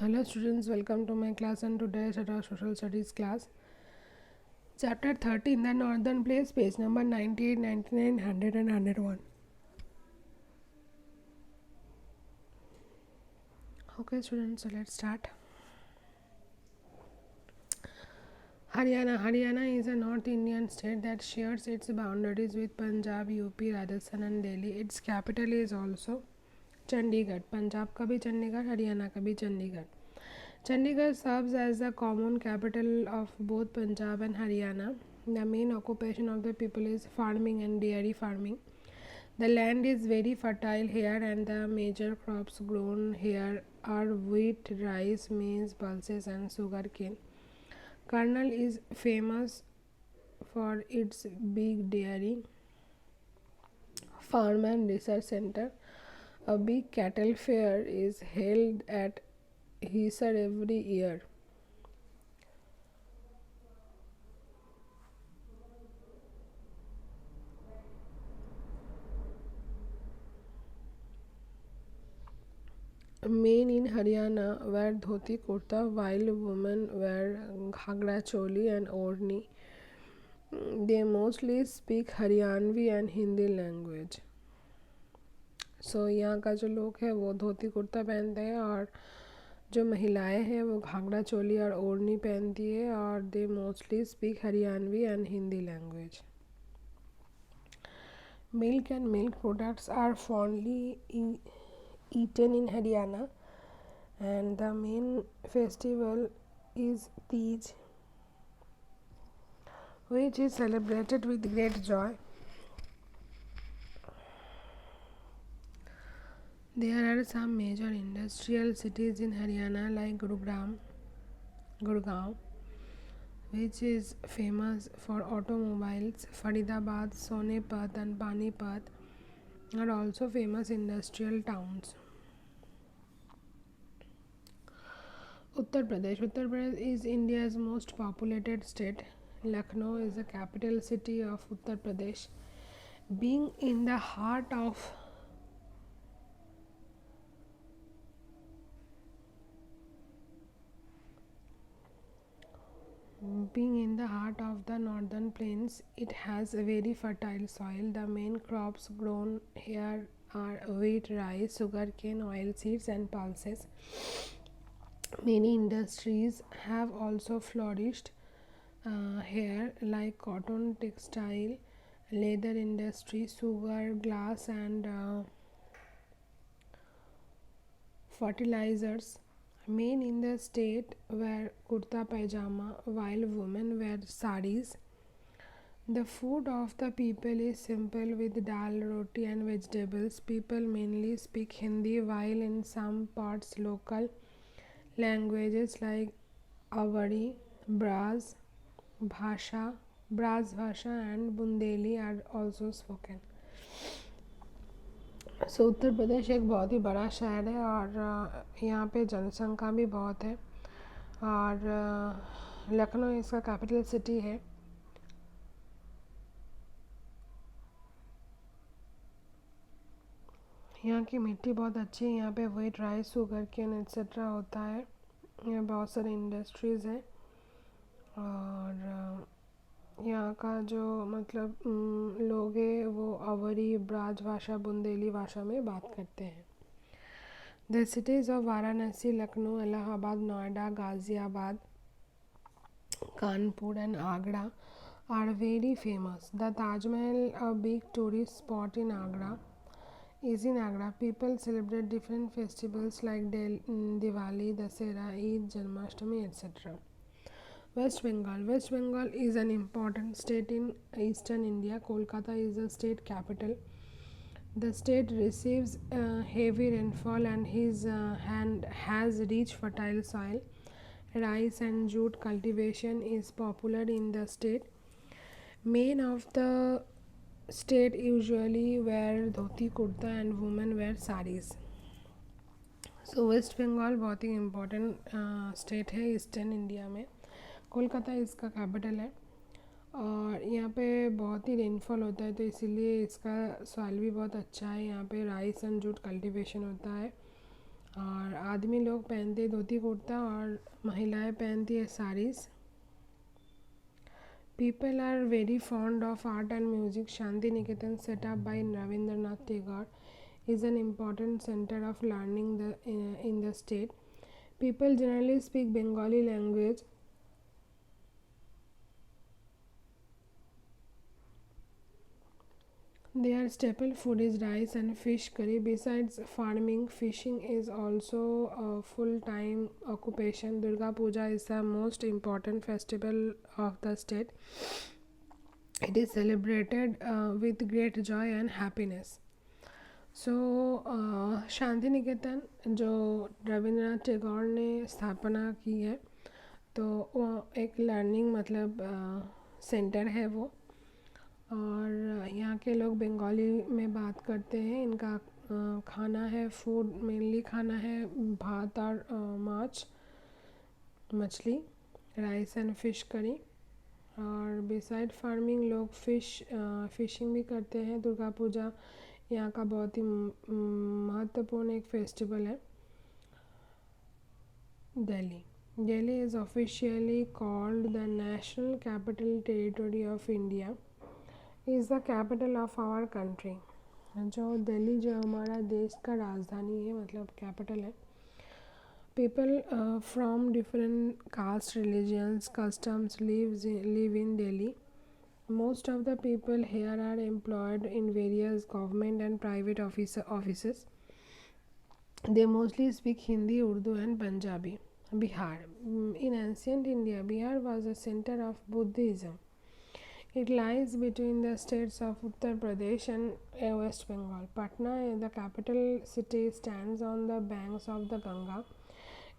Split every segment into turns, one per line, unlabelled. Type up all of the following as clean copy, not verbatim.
Hello students, welcome to my class, and today is our social studies class. Chapter 13, the Northern Place, page number 98, 99, 100 and 101. Okay students, so let's start. Haryana is a North Indian state that shares its boundaries with Punjab, UP, Rajasthan and Delhi. Its capital is also Chandigarh. Punjab का भी चंडीगढ़, हरियाणा का भी Chandigarh. Chandigarh serves as the common capital of both Punjab and Haryana. The main occupation of the people is farming and dairy farming. The land is very fertile here, and the major crops grown here are wheat, rice, maize, pulses, and sugarcane. Karnal is famous for its big dairy farm and research center. A big cattle fair is held at Hisar every year. Men in Haryana wear dhoti kurta while women wear ghagra choli and orni. They mostly speak Haryanvi and Hindi language. So यहाँ का जो लोग हैं वो धोती कुर्ता पहनते हैं, और जो महिलाएं हैं वो घाघरा चोली और ओढ़नी पहनती है, और they mostly speak Haryanvi and Hindi language. Milk and milk products are fondly eaten in Haryana, and the main festival is Teej, which is celebrated with great joy. There are some major industrial cities in Haryana like Gurgaon, which is famous for automobiles. Faridabad, Sonepat and Panipat are also famous industrial towns. Uttar Pradesh is India's most populated state. Lucknow is the capital city of Uttar Pradesh. Being in the heart of the northern plains, it has a very fertile soil. The main crops grown here are wheat, rice, sugarcane, oilseeds, and pulses. Many industries have also flourished here, like cotton, textile, leather industry, sugar, glass, and fertilizers. Men in the state wear kurta pajama while women wear saris. The food of the people is simple with dal, roti, and vegetables. People mainly speak Hindi, while in some parts local languages like Avari, Bhasha, and Bundeli are also spoken. सो उत्तर प्रदेश एक बहुत ही बड़ा शहर है, और यहाँ पे जनसंख्या भी बहुत है, और लखनऊ इसका कैपिटल सिटी है. यहाँ की मिट्टी बहुत अच्छी है. यहाँ पे wheat, rice, sugar cane etcetera होता है. यहाँ बहुत सारे इंडस्ट्रीज़ हैं, और यहाँ का जो मतलब लोग हैं वो अवरी, ब्राज भाषा, बुंदेली भाषा में बात करते हैं. The cities of Varanasi, Lucknow, Allahabad, Noida, Ghaziabad, Kanpur and Agra are very famous. The Taj Mahal, a big tourist spot in Agra, is in Agra. People celebrate different festivals like Diwali, Dasera, Eid, Janmashtami, etc. West Bengal is an important state in eastern India. Kolkata is the state capital. The state receives heavy rainfall and has rich fertile soil. Rice and jute cultivation is popular in the state. Men of the state usually wear dhoti kurta and women wear saris. So West Bengal बहुत ही important state है eastern India में. कोलकाता इसका capital है, और यहाँ पे बहुत ही रेनफॉल होता है, तो इसीलिए इसका सॉइल भी बहुत अच्छा है. यहाँ पे राइस एंड जूट कल्टीवेशन होता है, और आदमी लोग पहनते धोती कुर्ता और महिलाएं पहनती है saris. People are very fond of art and music. Shanti Niketan, set up by Ravindranath Tagore, is an important center of learning in the state. People generally speak Bengali language. Their staple food is rice and fish curry. Besides farming, fishing is also a full-time occupation. Durga Puja is the most important festival of the state. It is celebrated with great joy and happiness. सो शांति निकेतन जो रविंद्रनाथ टैगोर ने स्थापना की है, तो वो एक learning मतलब centre है वो. और यहाँ के लोग बंगाली में बात करते हैं. इनका खाना है, फूड मेनली खाना है भात और मछली, राइस एंड फिश करी. और बिसाइड फार्मिंग लोग फिशिंग भी करते हैं. दुर्गा पूजा यहाँ का बहुत ही महत्वपूर्ण एक फेस्टिवल है. Delhi is officially called the National Capital Territory of India. Is the capital of our country. जो दिल्ली जो हमारा देश का राजधानी है, मतलब कैपिटल है. People from different caste, religions, customs live in Delhi. Most of the people here are employed in various government and private offices. They mostly speak Hindi, Urdu and Punjabi. Bihar. In ancient India, Bihar was a center of Buddhism. It lies between the states of Uttar Pradesh and West Bengal. Patna, the capital city, stands on the banks of the Ganga.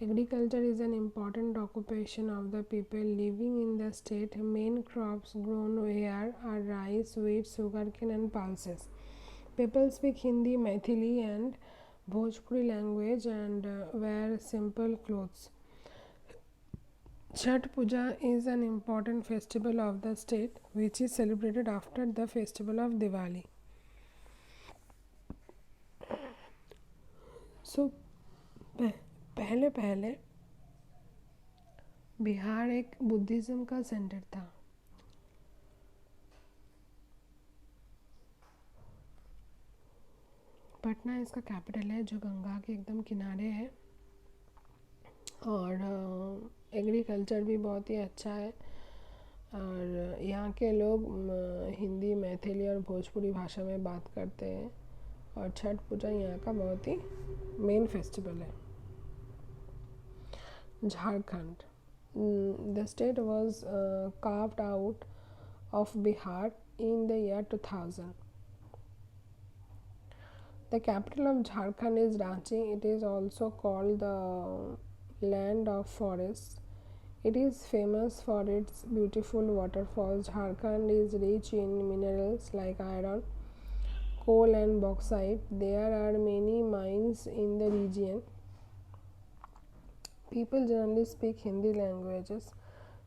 Agriculture is an important occupation of the people living in the state. Main crops grown here are rice, wheat, sugarcane and pulses. People speak Hindi, Maithili and Bhojpuri language and wear simple clothes. Chhath Puja is an important festival of the state which is celebrated after the festival of Diwali. So, पहले बिहार एक Buddhism का centre था. पटना इसका capital है जो गंगा के एकदम किनारे है. और एग्रीकल्चर भी बहुत ही अच्छा है. और यहाँ के लोग हिंदी, मैथिली और भोजपुरी भाषा में बात करते हैं. और छठ पूजा यहाँ का बहुत ही मेन फेस्टिवल है. Jharkhand. The state was carved out of Bihar in the year 2000. The capital of Jharkhand is Ranchi. It is also called the land of forests. It is famous for its beautiful waterfalls. Jharkhand is rich in minerals like iron, coal and bauxite. There are many mines in the region. People generally speak Hindi languages.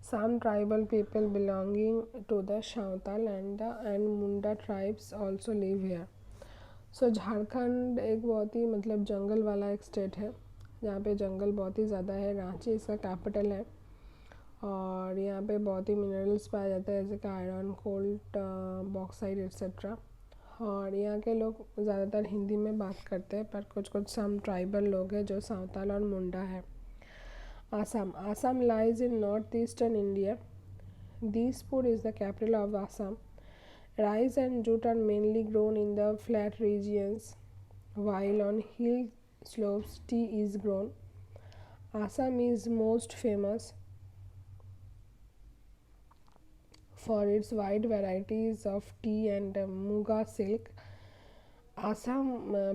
Some tribal people belonging to the Shantal and Munda tribes also live here. So Jharkhand एक बहुत ही मतलब जंगल वाला एक state है जहाँ पे जंगल बहुत ही ज़्यादा है. रांची इसका कैपिटल है और यहाँ पे बहुत ही मिनरल्स पाए जाते हैं जैसे कि आयरन, कोल्ट, बॉक्साइट एक्सेट्रा. और यहाँ के लोग ज़्यादातर हिंदी में बात करते हैं, पर कुछ सम ट्राइबल लोग हैं जो सांताल और मुंडा है. Assam lies in northeastern India. Dispur is the capital of Assam. Rice and jute are mainly grown in the flat regions, while on hill slopes tea is grown. Assam is most famous for its wide varieties of tea and muga silk.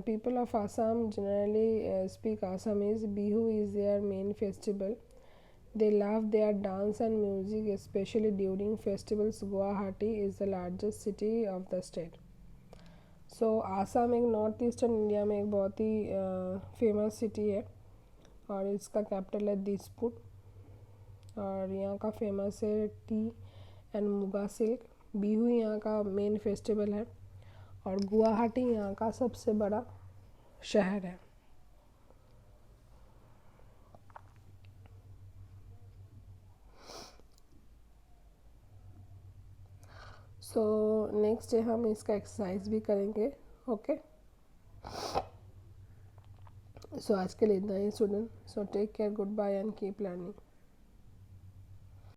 People of Assam generally speak Assamese. Bihu is their main festival. They love their dance and music, especially during festivals. Guwahati is the largest city of the state. So Assam एक north eastern India में एक बहुत ही famous city है और इसका capital है दिसपुर. और यहाँ का फेमस है T and muga silk. Bihu यहाँ का मेन फेस्टिवल है और गुवाहाटी यहाँ का सबसे बड़ा शहर है. सो नेक्स्ट डे हम इसका एक्सरसाइज भी करेंगे. ओके, सो आज के लिए इतना ही student. So take care, good bye and keep learning.